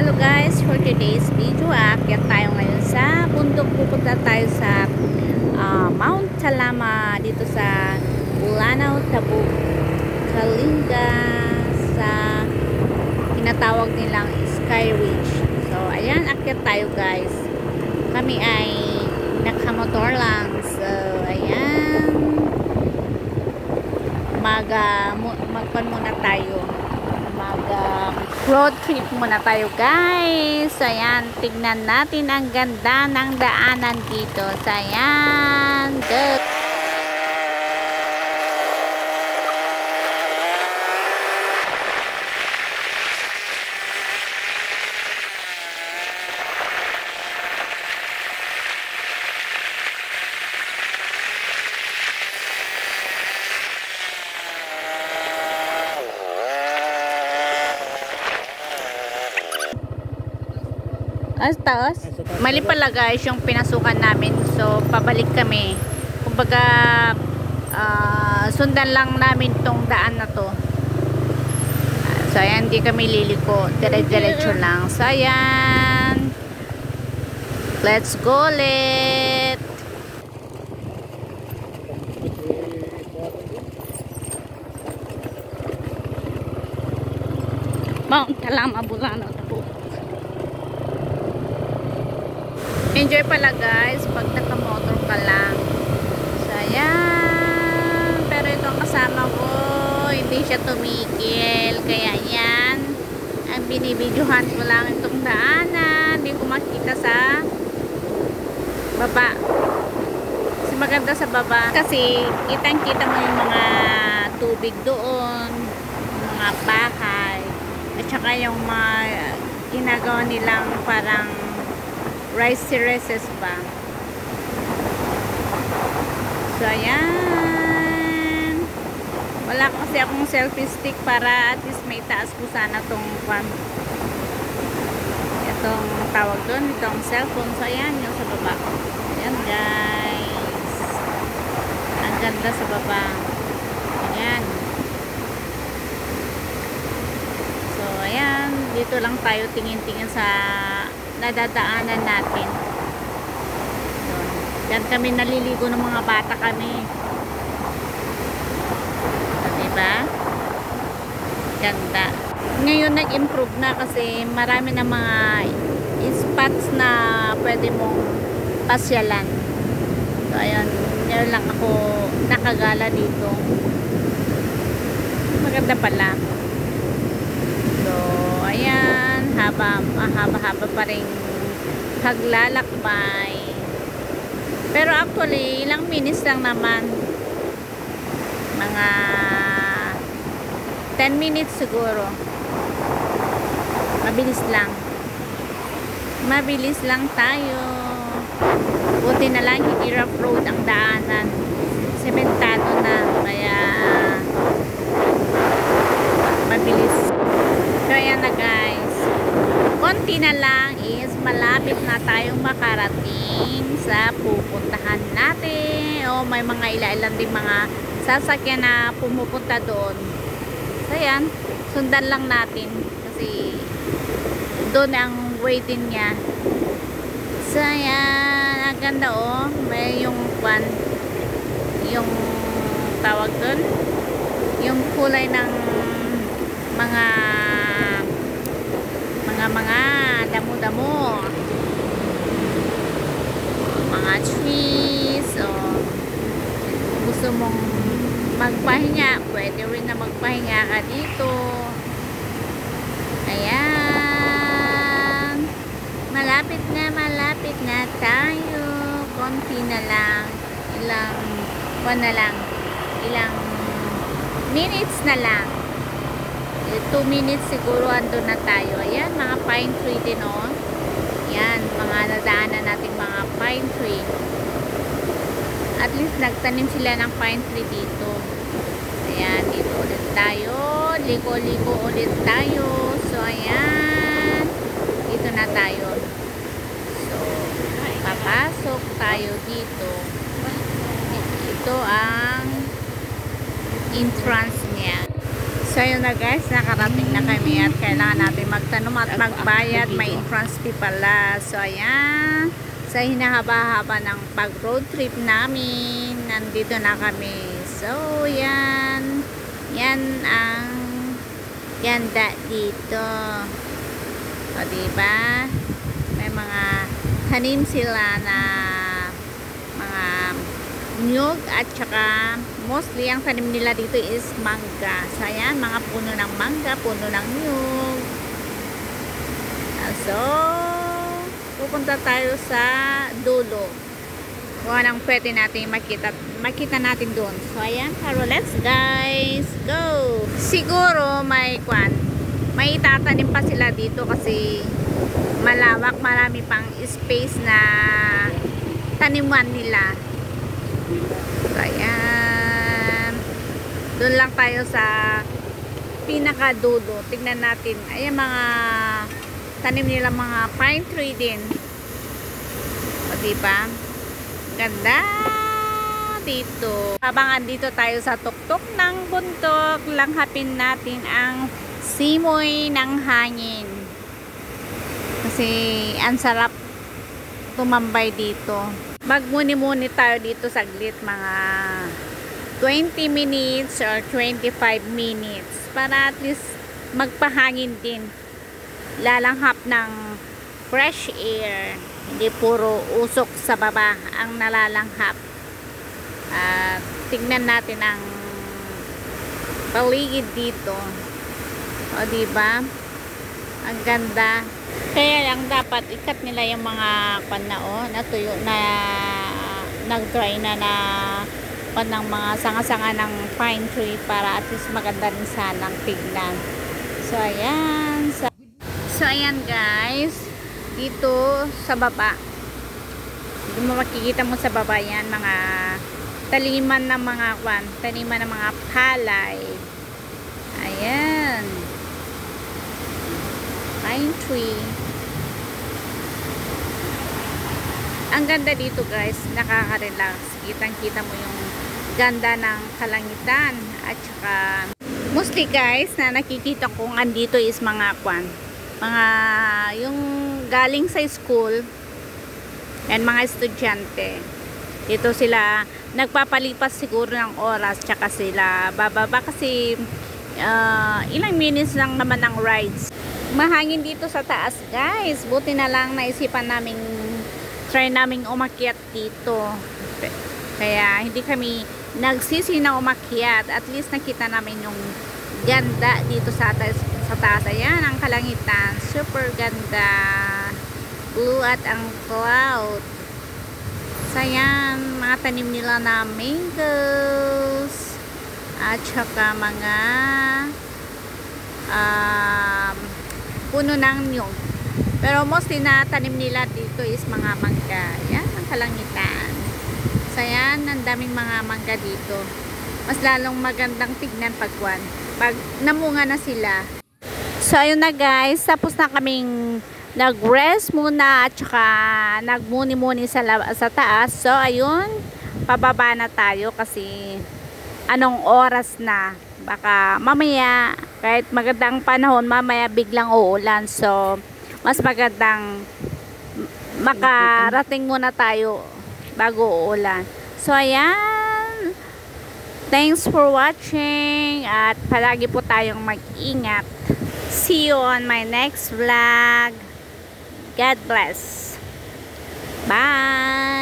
Hello guys, for today's video, aakyat tayo ngayon sa bundok. Pupunta tayo sa Mount Talama dito sa Lanao, Tabuk, Kalinga, sa tinatawag nilang Sky Ridge. So ayan, akyat tayo guys. Kami ay nakamotor lang. So ayan, magpan muna tayo, road trip muna tayo guys. So ayan, tignan natin ang ganda ng daanan dito. So ayan, good. Taas. Mali pala guys yung pinasukan namin. So pabalik kami. Kumbaga sundan lang namin tong daan na to. So ayan, hindi kami liliko. Dire-diretso lang. So ayan, let's go ulit. Mount Talama, Lanao, Tabuk. Enjoy pala guys pag nakamotor ka lang. So ayan, pero itong kasama ko hindi siya tumigil, kaya yan ang binibidyohan ko lang itong daanan. Hindi ko makita sa baba kasi maganda sa baba, kasi kitang kita mo yung mga tubig doon, mga bahay, at saka yung mga ginagawa nilang parang rice terraces ba. So ayan, wala kasi akong selfie stick para at least may taas ko sana tong itong tawag doon, itong cellphone. So ayan yung sa baba. Ayan guys, ang ganda sa baba. Ayan. So ayan, dito lang tayo tingin-tingin sa nadadaanan natin. So, yan kami naliligo ng mga bata kami. Diba? Ganda. Ngayon nag-improve na kasi marami na mga spots na pwede mong pasyalan. So ayan, ngayon lang ako nakagala dito. Maganda pala. So ayan, haba-haba pa rin paglalakbay. Pero actually, ilang minutes lang naman. Mga 10 minutes siguro. Mabilis lang. Mabilis lang tayo. Buti na lang hindi rough road ang daanan. Sementado na. Kaya mabilis. Kaya na guys, konti na lang is malapit na tayong makarating sa pupuntahan natin. O may mga ilan din mga sasakyan na pumupunta doon. So yan, sundan lang natin kasi doon ang waiting niya. So yan, ang ganda oh. May yung yung tawag doon, yung kulay ng mga damo-damo, mga trees. O gusto mong magpahinga, pwede rin na magpahinga ka dito. Ayan, malapit na tayo. Konti na lang, ilang minutes na lang. 2 minutes siguro andun na tayo. Ayan, mga pine tree din oh. Ayan, mga nadaanan natin mga pine tree. At least nagtanim sila ng pine tree dito. Ayan, dito ulit tayo. Liko-liko ulit tayo. So ayan, dito na tayo. So papasok tayo dito. Ito ang entrance niya. So yun na guys, nakarating na kami at kailangan natin magtanong at magbayad. May entrance fee pala. So ayan, sa hinahaba-haba ng pag road trip namin, nandito na kami. So yan, yan ang ganda dito. O diba, may mga tanim sila na mga nyug at saka mostly ang tanim nila dito is mangga. So ayan, mga puno ng mangga, puno ng nyug. So pupunta tayo sa dulo kung anong pwede natin makita natin doon. So ayan, pero let's guys go. Siguro may itatanim pa sila dito kasi malawak, marami pang space na taniman nila. So ayan, doon lang tayo sa pinakadulo. Tignan natin, ayan mga tanim nila, mga pine tree din. O diba, ganda dito. Habang andito tayo sa tuktok ng bundok, langhapin natin ang simoy ng hangin kasi ang sarap tumambay dito. Magmuni-muni tayo dito saglit, mga 20 minutes or 25 minutes para at least magpahangin din, lalanghap ng fresh air, hindi puro usok sa baba ang nalalanghap. Tingnan natin ang paligid dito. O diba, ang ganda. Kaya lang dapat ikat nila yung mga panao natuyo na nag-dry na ng mga sanga-sanga ng pine tree para at least maganda rin sanang tignan. So ayan, so ayan guys, dito sa baba, dito mo makikita mo sa baba yan, mga taniman ng mga palay. Ayan, pine tree. Ang ganda dito guys, nakaka-relax. Kitang-kita mo yung ganda ng kalangitan. At saka mostly guys na nakikita kong andito is mga yung galing sa school and mga estudyante. Dito sila nagpapalipas siguro ng oras, tsaka sila bababa kasi ilang minutes lang naman ang rides. Mahangin dito sa taas guys, buti na lang naisipan namin try naming umakyat dito, kaya hindi kami nagsisi na umakyat. At least nakita namin yung ganda dito sa taas. Ayan ang kalangitan, super ganda, blue at ang cloud. So ayan, mga tanim nila na mangoes at saka mga puno ng nyug. Pero mostly na tanim nila dito is mga mangga. Yan ang kalangitan. So yan, ang daming mga mangga dito. Mas lalong magandang tignan pag namunga na sila. So ayun na guys, tapos na kaming nag-rest muna at saka nagmuni-muni sa taas. So ayun, pababa na tayo kasi anong oras na. Baka mamaya, kahit magandang panahon, mamaya biglang uulan. So mas magandang makarating muna tayo bago uulan. So ayan, thanks for watching at palagi po tayong mag-ingat. See you on my next vlog. God bless. Bye.